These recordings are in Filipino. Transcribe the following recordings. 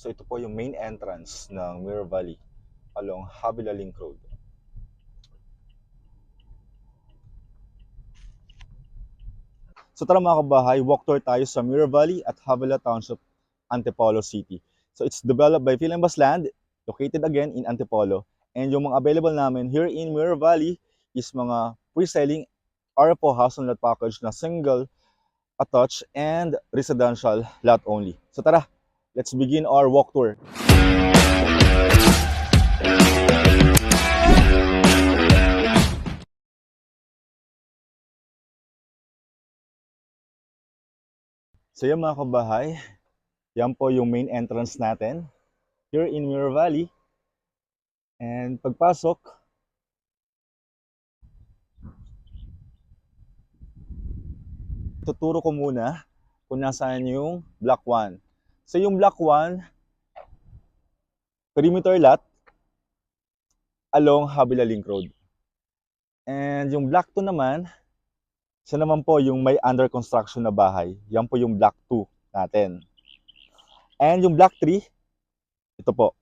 So ito po yung main entrance ng Mirror Valley along Havilah Link Road. So tara mga kabahay, walk tour tayo sa Mirror Valley at Havilah Township, Antipolo City. So it's developed by Philinbus Land, located again in Antipolo. And yung mga available namin here in Mirror Valley is mga pre-selling RFO house and lot package na single, attached, and residential lot only. So tara, let's begin our walk tour. So yan mga kabahay, yan po yung main entrance natin here in Mirror Valley. And pagpasok, tuturo ko muna kung nasaan yung Block 1. So yung Block 1, perimeter lot along Havilah Link Road. And yung Block 2 naman, siya naman po yung may under construction na bahay. Yan po yung Block 2 natin. And yung Block 3, ito po,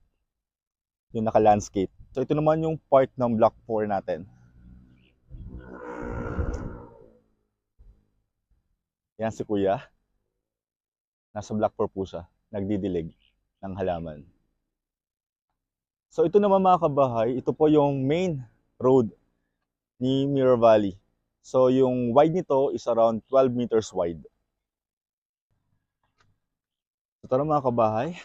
yung naka-landscape. So ito naman yung part ng Block 4 natin. Yan si Kuya. Nasa Block 4 po siya. Nagdidilig ng halaman. So ito naman mga kabahay, ito po yung main road ni Mirror Valley. So yung wide nito is around 12 meters wide. So tara mga kabahay,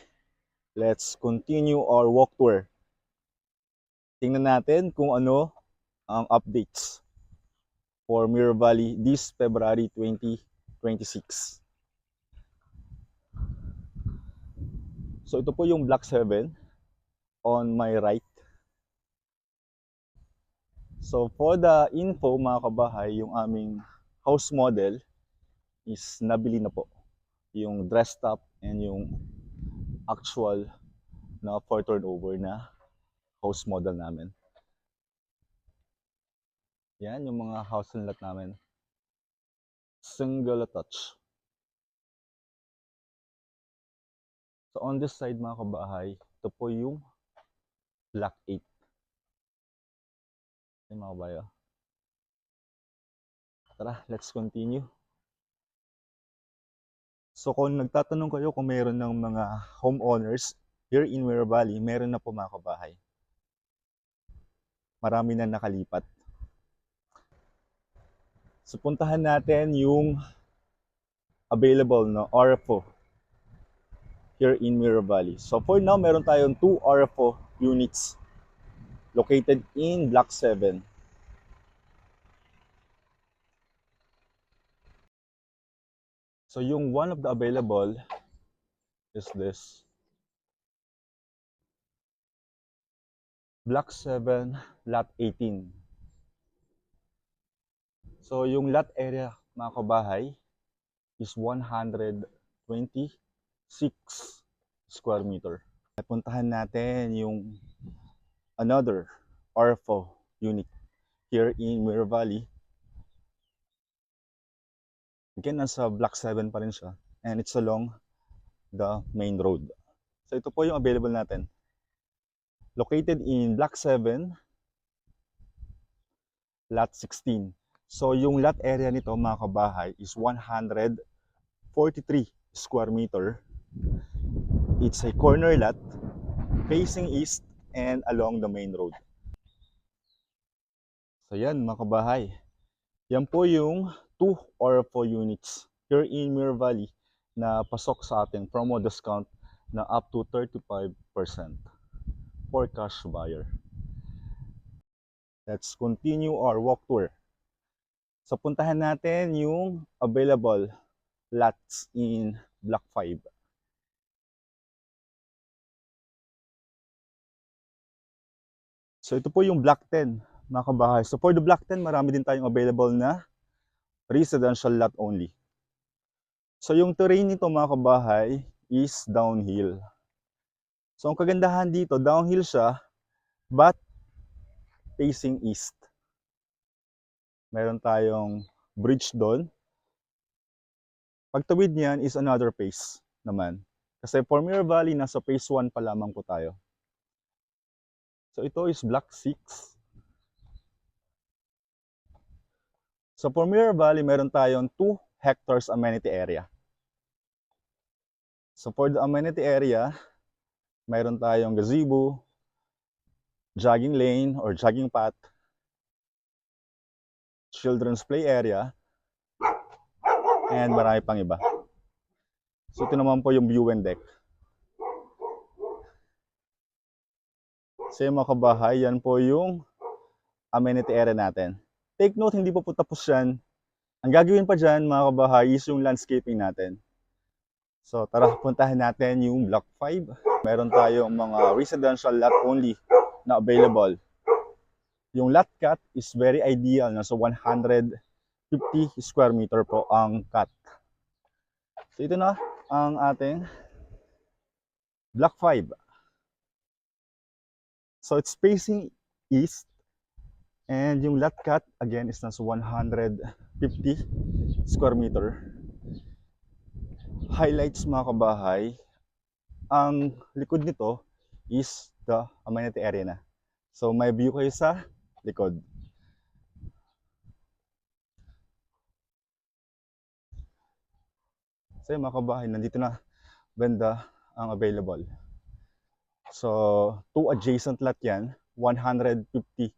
let's continue our walk tour. Tingnan natin kung ano ang updates for Mirror Valley this February 2026. So ito po yung Block 7 on my right. So for the info mga kabahay, yung aming house model is nabili na po. Yung dress top and yung actual na for turnover na house model namin. Yan yung mga house and lot namin. Single attached. So on this side mga kabahay, ito po yung Block 8. Yan mga kabahay. Tara, let's continue. So kung nagtatanong kayo kung mayroon ng mga homeowners here in Mirror Valley, meron na po mga kabahay. Marami na nakalipat. So puntahan natin yung available na RFO here in Mirror Valley. So for now, meron tayong 2 RFO units located in Block 7. So yung one of the available is this. Block 7, Lot 18. So yung lot area mga kabahay is 126 square meter. Puntahan natin yung another RFO unit here in Mirror Valley. Again, nasa Block 7 pa rin siya. And it's along the main road. So ito po yung available natin. Located in Block 7, Lot 16. So yung lot area nito mga kabahay is 143 square meter. It's a corner lot facing east and along the main road. So yan mga kabahay. Yan po yung 2 or 4 units here in Mirror Valley na pasok sa ating promo discount na up to 35% for cash buyer. Let's continue our walk tour. So puntahan natin yung available lots in Block 5. So ito po yung Block 10 mga kabahay. So for the Block 10, marami din tayong available na residential lot only. So yung terrain nito mga kabahay is downhill. So ang kagandahan dito, downhill siya but facing east. Meron tayong bridge doon. Pagtawid niyan is another face naman. Kasi for Mirror Valley, nasa phase 1 pa lamang po tayo. So ito is Block 6. So for Mirror Valley, meron tayong 2 hectares amenity area. So for the amenity area, meron tayong gazebo, jogging lane or jogging path, children's play area, and marami pang iba. So ito naman po yung view and deck. So yung mga kabahay, yan po yung amenity area natin. Take note, hindi po tapos yan. Ang gagawin pa dyan, mga kabahay, is yung landscaping natin. So tara, puntahan natin yung Block 5. Meron tayong mga residential lot only na available. Yung lot cut is very ideal. Nasa 150 square meter po ang cut. So ito na ang ating Block 5. So it's facing east. And yung lot cut, again, is nasa 150 square meter. Highlights, mga kabahay, ang likod nito is the amenity area na. So may view kayo sa likod. So mga kabahay, nandito na banda ang available. So 2 adjacent lot yan, 150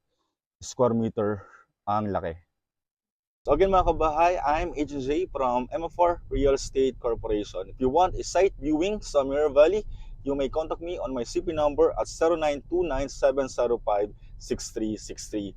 square meter ang laki. So again, mga kabahay, I'm HJ from MF4 Real Estate Corporation. If you want a site viewing sa Mirror Valley, you may contact me on my CP number at 0929-705-6363.